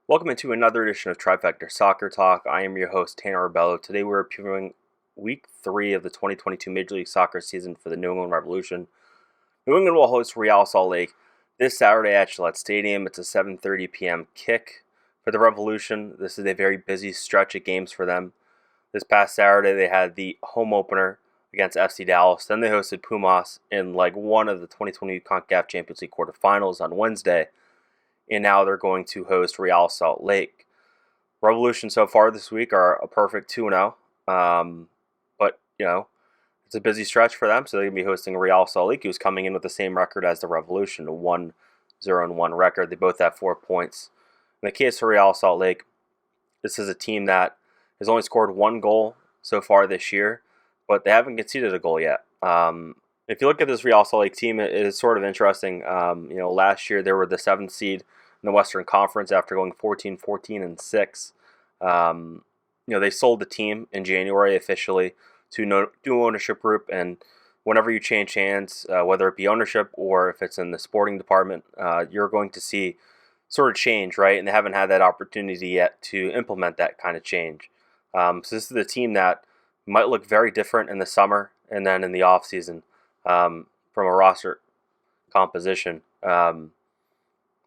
Welcome into another edition of Trifecta Soccer Talk. I am your host, Tanner Rebello. Today we're previewing Week 3 of the 2022 Major League Soccer season for the New England Revolution. New England will host Real Salt Lake this Saturday at Gillette Stadium. It's a 7:30 p.m. kick for the Revolution. This is a very busy stretch of games for them. This past Saturday they had the home opener against FC Dallas. Then they hosted Pumas in Leg 1 of the 2020 CONCACAF Champions League quarterfinals on Wednesday. And now they're going to host Real Salt Lake. Revolution so far this week are a perfect 2-0. But, it's a busy stretch for them, so they're going to be hosting Real Salt Lake, who's coming in with the same record as the Revolution, a 1-0-1 record. They both have 4 points. In the case of Real Salt Lake, this is a team that has only scored 1 goal so far this year, but they haven't conceded a goal yet. If you look at this Real Salt Lake team, it is sort of interesting. Last year they were the 7th seed in the Western Conference after going 14-14-6. They sold the team in January officially to new ownership group, and whenever you change hands, whether it be ownership or if it's in the sporting department, you're going to see sort of change, right? And they haven't had that opportunity yet to implement that kind of change. So this is a team that might look very different in the summer and then in the off season from a roster composition.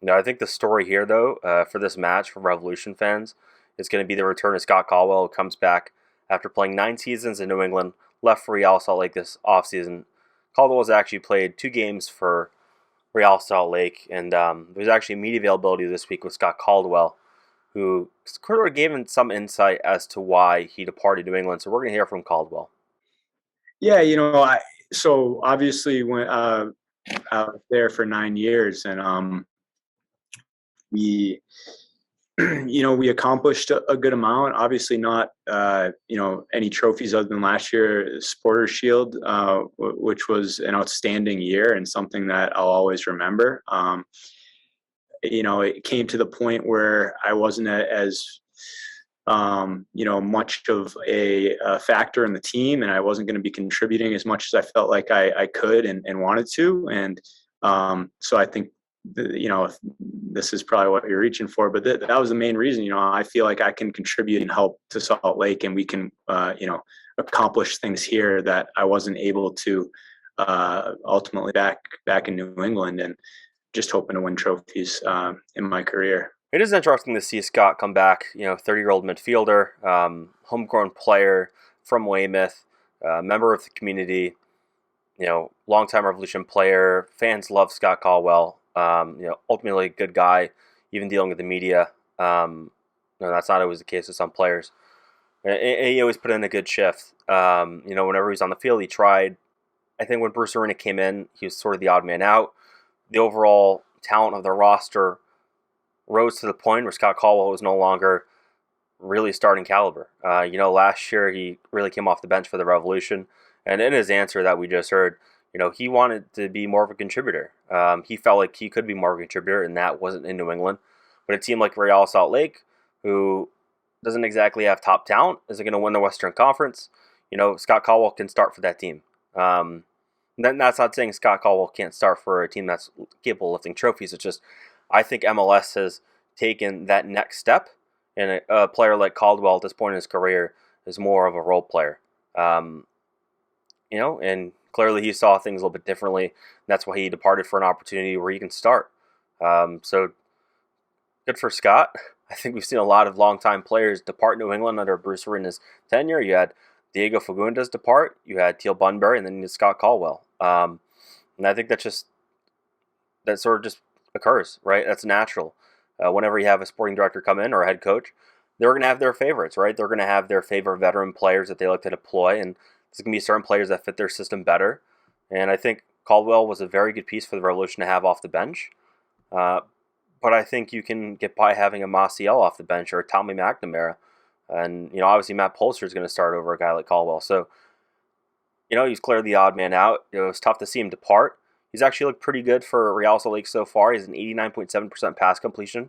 I think the story here, though, for this match for Revolution fans is going to be the return of Scott Caldwell, who comes back after playing 9 seasons in New England, left for Real Salt Lake this offseason. Caldwell has actually played 2 games for Real Salt Lake, and there's actually media availability this week with Scott Caldwell, who sort of gave him some insight as to why he departed New England. So we're going to hear from Caldwell. Yeah, so obviously when I was there for 9 years, and we we accomplished a good amount. Obviously not any trophies other than last year Supporters Shield, which was an outstanding year and something that I'll always remember. It came to the point where I wasn't as much of a factor in the team, and I wasn't going to be contributing as much as I felt like I could and wanted to. And so I think, this is probably what you're reaching for, but that was the main reason. I feel like I can contribute and help to Salt Lake, and we can, accomplish things here that I wasn't able to ultimately back in New England, and just hoping to win trophies in my career. It is interesting to see Scott come back, 30-year-old midfielder, homegrown player from Weymouth, member of the community, longtime Revolution player. Fans love Scott Caldwell. Ultimately a good guy, even dealing with the media. That's not always the case with some players. And he always put in a good shift. Whenever he was on the field, he tried. I think when Bruce Arena came in, he was sort of the odd man out. The overall talent of the roster rose to the point where Scott Caldwell was no longer really starting caliber. Last year he really came off the bench for the Revolution, and in his answer that we just heard, he wanted to be more of a contributor. He felt like he could be more of a contributor, and that wasn't in New England. But a team like Real Salt Lake, who doesn't exactly have top talent, isn't going to win the Western Conference. Scott Caldwell can start for that team. That's not saying Scott Caldwell can't start for a team that's capable of lifting trophies. It's just, I think MLS has taken that next step, and a player like Caldwell at this point in his career is more of a role player. And clearly he saw things a little bit differently. That's why he departed for an opportunity where he can start. So good for Scott. I think we've seen a lot of longtime players depart New England under Bruce Arena's tenure. You had Diego Fagundes depart, you had Teal Bunbury, and then you had Scott Caldwell. And I think that sort of just occurs, right? That's natural. Whenever you have a sporting director come in or a head coach, they're going to have their favorites, right? They're going to have their favorite veteran players that they like to deploy, and there's going to be certain players that fit their system better. And I think Caldwell was a very good piece for the Revolution to have off the bench. But I think you can get by having a Maciel off the bench or a Tommy McNamara. And, obviously Matt Polster is going to start over a guy like Caldwell. So, he's clearly the odd man out. It was tough to see him depart. He's actually looked pretty good for Real Salt Lake so far. He's an 89.7% pass completion,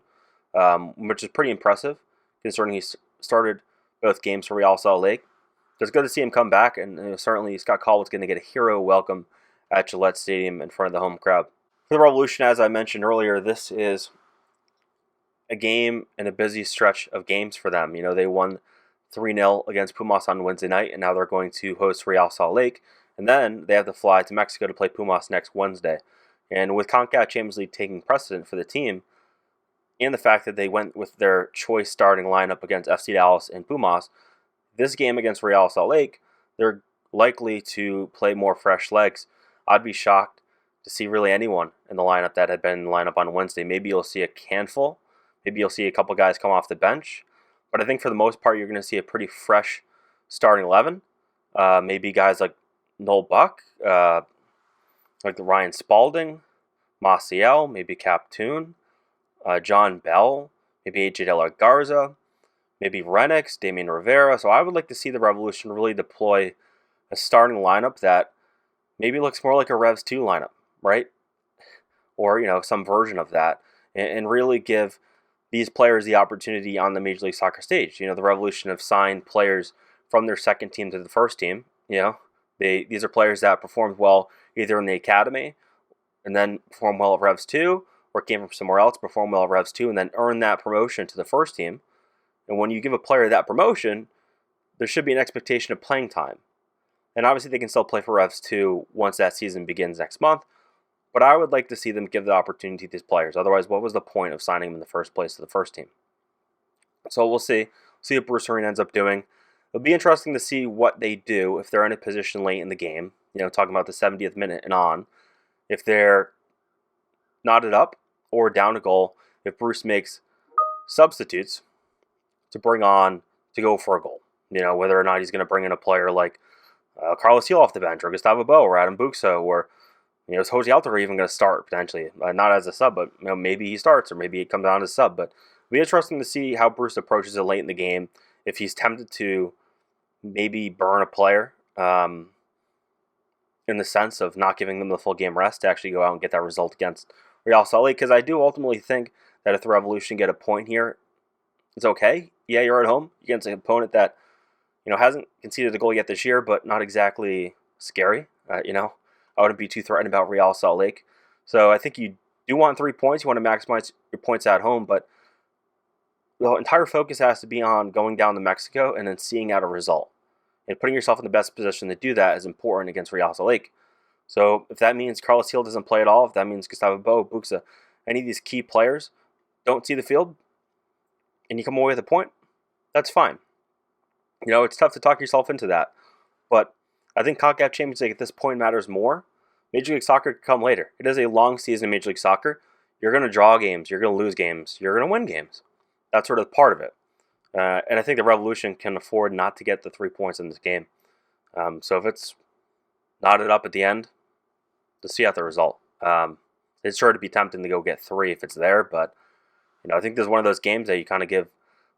which is pretty impressive considering he started both games for Real Salt Lake. It's good to see him come back, and certainly Scott Caldwell's going to get a hero welcome at Gillette Stadium in front of the home crowd. For the Revolution, as I mentioned earlier, this is a game and a busy stretch of games for them. They won 3-0 against Pumas on Wednesday night, and now they're going to host Real Salt Lake. And then they have to fly to Mexico to play Pumas next Wednesday. And with CONCACAF Champions League taking precedent for the team, and the fact that they went with their choice starting lineup against FC Dallas and Pumas, this game against Real Salt Lake, they're likely to play more fresh legs. I'd be shocked to see really anyone in the lineup that had been in the lineup on Wednesday. Maybe you'll see a handful. Maybe you'll see a couple guys come off the bench. But I think for the most part, you're going to see a pretty fresh starting 11. Maybe guys like Noel Buck, like Ryan Spalding, Maciel, maybe Captoon, John Bell, maybe AJ De La Garza, maybe Renix, Damian Rivera. So I would like to see the Revolution really deploy a starting lineup that maybe looks more like a Revs 2 lineup, right? Or, some version of that, and really give these players the opportunity on the Major League Soccer stage. The Revolution have signed players from their second team to the first team. These are players that performed well either in the academy and then performed well at Revs 2, or came from somewhere else, performed well at Revs 2, and then earned that promotion to the first team. And when you give a player that promotion, there should be an expectation of playing time. And obviously they can still play for Revs 2 once that season begins next month. But I would like to see them give the opportunity to these players. Otherwise, what was the point of signing them in the first place to the first team? So we'll see. See what Bruce Arena ends up doing. It'll be interesting to see what they do if they're in a position late in the game. Talking about the 70th minute and on. If they're knotted up or down a goal, if Bruce makes substitutes to bring on to go for a goal. Whether or not he's going to bring in a player like Carlos Heel off the bench, or Gustavo Bo, or Adam Buxo, or is Jose Altuve even going to start potentially? Not as a sub, but maybe he starts, or maybe he comes on as a sub. But it'll be interesting to see how Bruce approaches it late in the game. If he's tempted to maybe burn a player, in the sense of not giving them the full game rest to actually go out and get that result against Real Salt Lake. Because I do ultimately think that if the Revolution get a point here, it's okay. Yeah, you're at home against an opponent that hasn't conceded a goal yet this year, but not exactly scary. I wouldn't be too threatened about Real Salt Lake. So I think you do want 3 points. You want to maximize your points at home, but the entire focus has to be on going down to Mexico and then seeing out a result. And putting yourself in the best position to do that is important against Real Salt Lake. So if that means Carlos Heel doesn't play at all, if that means Gustavo Bo, Buxa, any of these key players don't see the field, and you come away with a point, that's fine. It's tough to talk yourself into that. But I think CONCACAF Champions League at this point matters more. Major League Soccer can come later. It is a long season in Major League Soccer. You're going to draw games. You're going to lose games. You're going to win games. That's sort of part of it. And I think the Revolution can afford not to get the 3 points in this game. So if it's knotted up at the end, to see out the result. It's sure to be tempting to go get 3 if it's there, but I think this is one of those games that you kind of give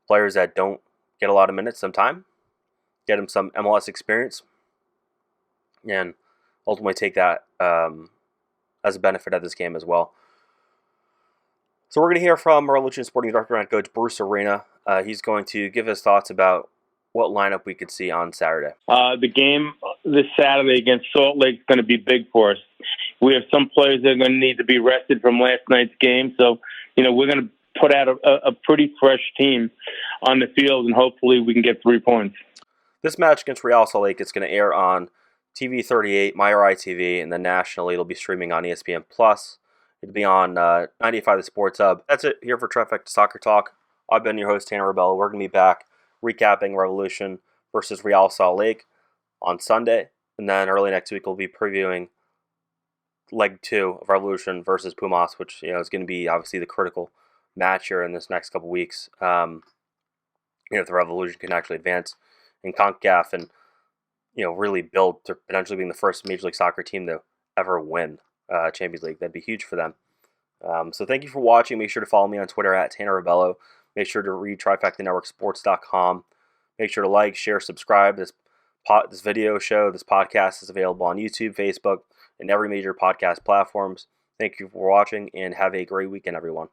players that don't get a lot of minutes some time, get them some MLS experience, and ultimately take that as a benefit of this game as well. So we're going to hear from Revolution Sporting Director and Coach Bruce Arena. He's going to give his thoughts about what lineup we could see on Saturday. The game this Saturday against Salt Lake is going to be big for us. We have some players that are going to need to be rested from last night's game. So, we're going to put out a pretty fresh team on the field, and hopefully we can get 3 points. This match against Real Salt Lake is going to air on TV 38, MyRI TV, and then nationally it'll be streaming on ESPN+. It'll be on 95 The Sports Hub. That's it here for Trifecta Soccer Talk. I've been your host, Tanner Rebello. We're going to be back recapping Revolution versus Real Salt Lake on Sunday. And then early next week, we'll be previewing Leg 2 of Revolution versus Pumas, which is going to be obviously the critical match here in this next couple weeks. If the Revolution can actually advance in CONCACAF and really build to potentially being the first Major League Soccer team to ever win Champions League, that'd be huge for them. So thank you for watching. Make sure to follow me on Twitter at Tanner Rebello. Make sure to read TrifectaNetworkSports.com. Make sure to like, share, subscribe. This video show, this podcast is available on YouTube, Facebook, and every major podcast platforms. Thank you for watching, and have a great weekend, everyone.